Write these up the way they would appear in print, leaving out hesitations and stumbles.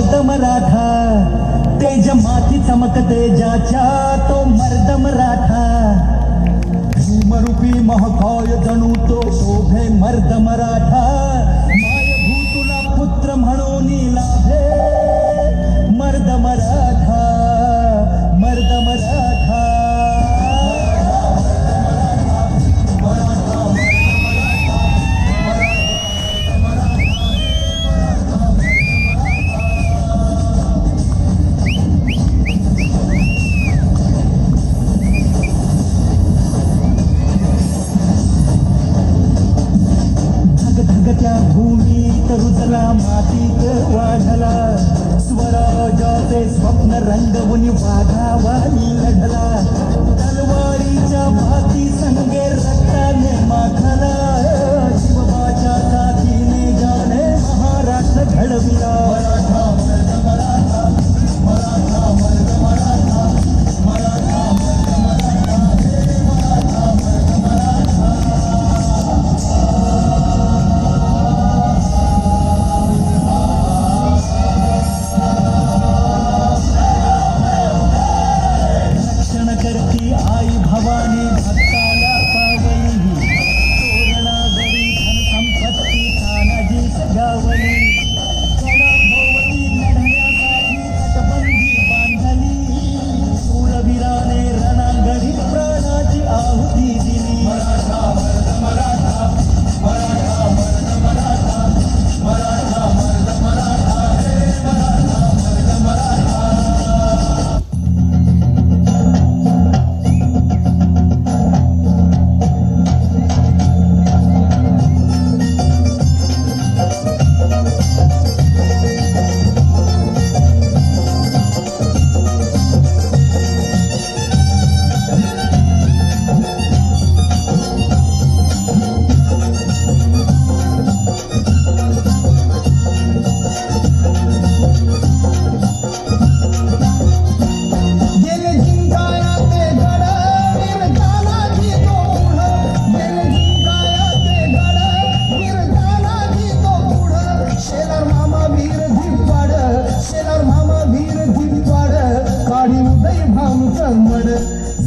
मर्द मराठा, तेज माथी चमकते ज्याच्या तो मर्द मराठा, भीमरूपी महाकाय जणू तो शोभे मर्द मराठा, मायभू तुला पुत्र म्हणून लाभे मर्द मराठा, मर्द मराठा. धगधगत्या भूमीत रुजला मातीत वाढला, स्वराजाचे स्वप्न रंगवून वाघावानी लढला, तलवारीच्या भाती संगे रक्ताने माखला, शिवबाच्या साथीने जाणे महाराष्ट्र घडविला. मराठा मर्द मराठा, मराठा मर्द मराठा, मराठा मर्द मराठा, मराठा मर्द मराठा. करती आई भवानी भक्ताला पावली, तोरणावरी धन संपत्ती तानाजी सजावली, कडा भोवती लढण्यासाठी तटबंदी बांधली, शूरवीराने रणांगणी प्राणाची आहुती दिली. मराठा मर्द मराठा, मराठा मर्द मराठा, मराठा मर्द मराठा, मराठा मर्द मराठा.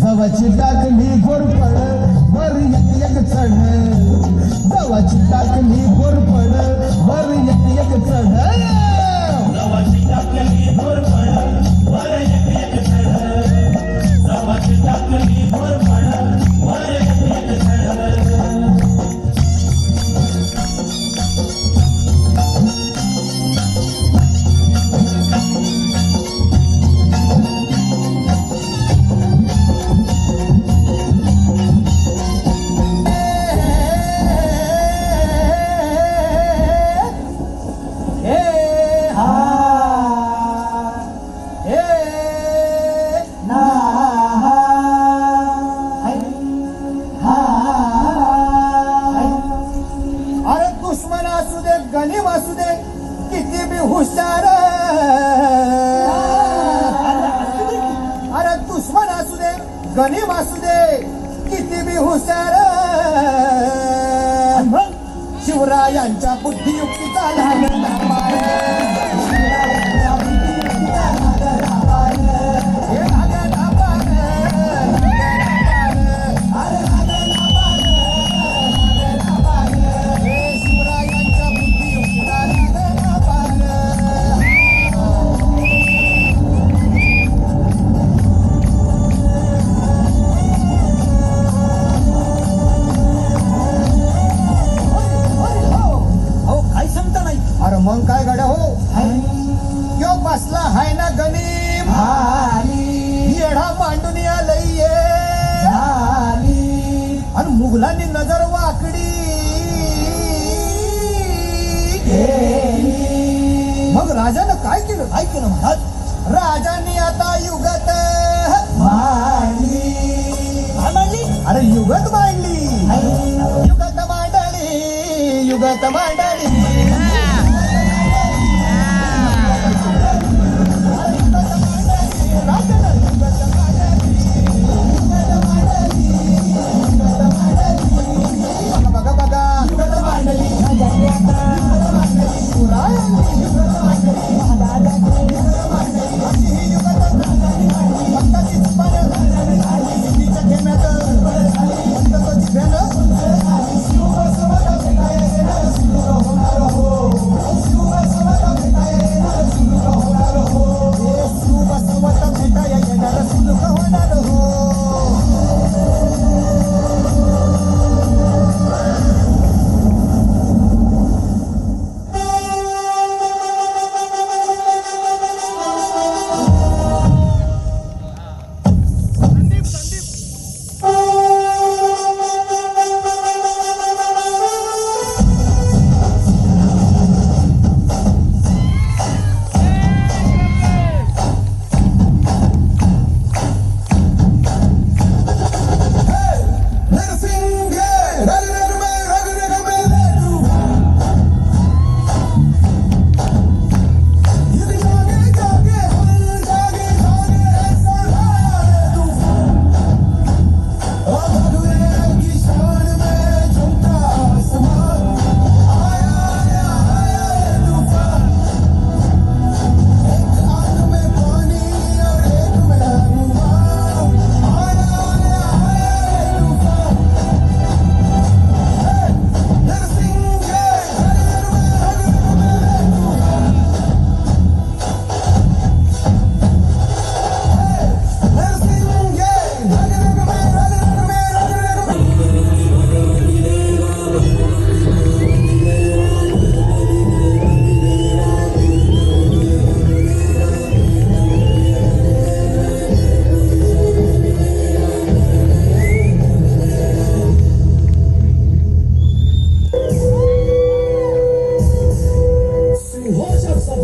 जवाची टाकली गोरपड वर एक चढ, जवाची टाकली गोरपड वर एक चढ, जवाची टाकली गोरपड वर एक चढ, जवाची टाकली गोरपड वर एक चढ. गणिम असू दे किती बी हुशार, अरे दुश्मन असू दे गणिम असू दे किती बी हुशार, शिवरायांच्या बुद्धियुक्तीचा लागला पाय, शिवरायांच्या बुद्धियुक्तीचा लागला पाय, हे लागला पाय, अरे लागला पाय, लागला पाय, हे शिवरायांच्या बुद्धियुक्तीचा लागला पाय. अरे मग काय गड्या हो, यो बसला हाय ना गणिम, येढा मांडून आलंय आणि मुघलांनी नजर वाकडी, मग राजानं काय केलं महाराज, राजांनी आता युगत मांडली, अरे युगत मांडली, युगत मांडली, युगत मांडली. बघा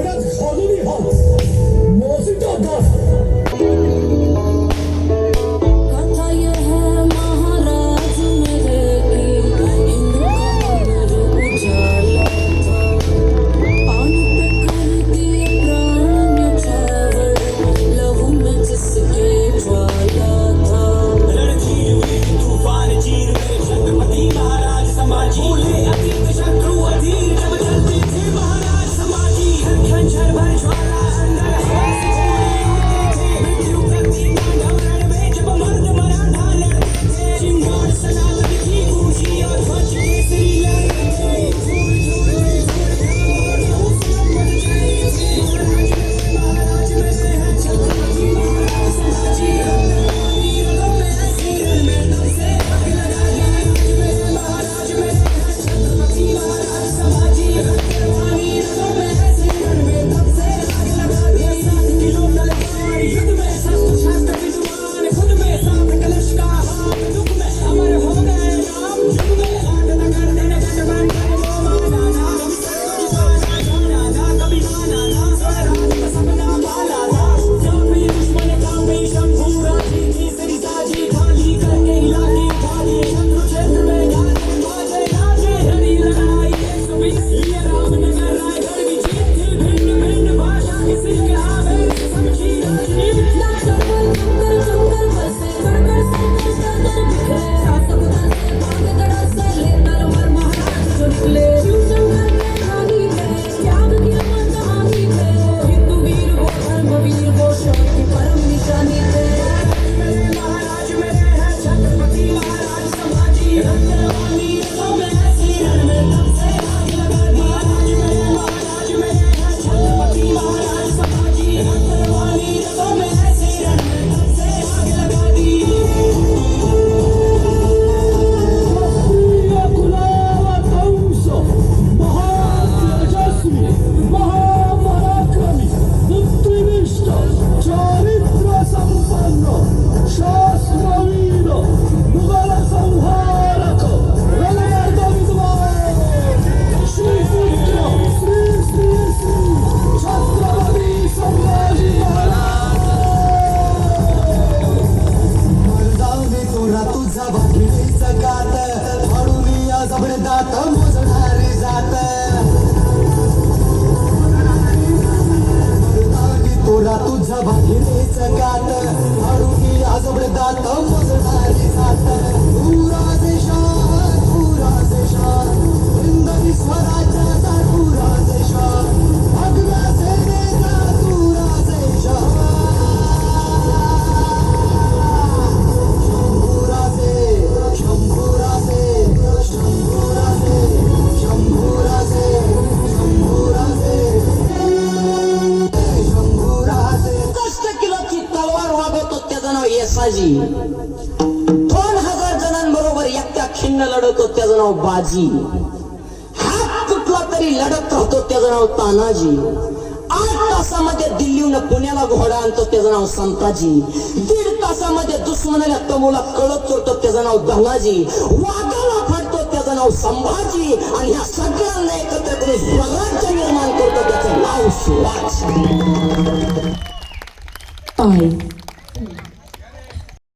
सगळ्यात खालून हा मोसिका कथा यह है महाराज मेरे की इनका अमर उजाला था पान पे कर दिए प्राण न्यौछावर लहू में जिसके ज्वाला था रणधीर वीर तूफान चीर गए छत्रपति महाराज संभाजी भूले अतीत शत्रु अधीर जब चलते थे महाराज संभाजी खंजर भर ज्वाला अंदर हवा से गोले उड़ते थे मृत्यु करती तांडव रण में जब मर्द मराठा लड़ते थे चिंगार सनातन की गूंजी और ध्वज केसरी लहराते थे झूल झूल झूल उस नंबर जाए थे महाराज मेरे हैं छत्रपति महाराज संभाजी वीरों में ऐसी रण में तब से आग लगा दिया महाराज मेरे हैं छत्रपति महाराज संभाजी वीरों में ऐसी रण में तब से आग लगा दिया 7 किलो तलवार युद्ध में शस्त्र शास्त्र विद्वान खुद में साथ कलश का हाथ दुख में अमर हो गए राम युग में लाड न कर देने गठबंधन वो माना ना कभी माना ना स्वराज का सपना पाला था जब भी दुश्मन कांपे शंभू राजी तीसरी साजी खाली करके इलाके उठा लिए शत्रु क्षेत्र में गाजे बाजे गाजे हरी लड़ाई 120 ये रामनगर रायगढ़ की जीत थी भिन्न भिन्न भाषा किसी के आवेश से समझी राजनीति जंगल जंगल बसे गड़गड़ से दर बिखरे शासक दल से भाग दड़ा से ले तलवार महाराज जो निकले शिव जंगल में रानी थे त्याग किया कहानी थे हिंदू वीर वो धर्म वीर वो शौर्य की परम निशानी थे महाराज मेरे हैं छत्रपति महाराज संभाजी वीरों में ऐसी रण में तब से आग लगा दी महाराज मेरे हैं छत्रपति महाराज संभाजी वीरों में ऐसी रण में तब से आग लगा दी कुलावतंस महातेजस्वी महापराक्रमी बुद्धिनिष्ठ चारित्र संपन्न शास्त्रवीर मुगल संहारक रणमर्द विद्वान श्रीपुत्र श्री श्री श्री छत्रपती संभाजी महाराज मर्दाने तोरा तुझा भाकरीचा गात म्हणून या जबरदात मोजणारी जात मर्दाने तोरा तुझा भाकरीचा गात म्हणून या जबरदात मोजणारी जात पुरा देशात हिंदवी स्वराज्याचा पुरा देशात भगव्या सेनेचा पुरा देशात किलोची तलवार वागवतो त्याचं नाव येसाजी 2000 जणांबरोबर एकट्या खिन्न लढवतो त्याचं नाव बाजी हात कुठला तरी लढत राहतो त्याचं नाव तानाजी 8 तासामध्ये दिल्लीहून पुण्याला घोडा आणतो त्याचं नाव संताजी 1.5 तासामध्ये दुश्मनाला तमोला कळत चोरतो त्याचं नाव धनाजी वाघाला फाडतो त्याचं नाव संभाजी आणि ह्या सगळ्यांना एकत्र करून स्वराज्य निर्माण करतो त्याचं नाव शिवाजी I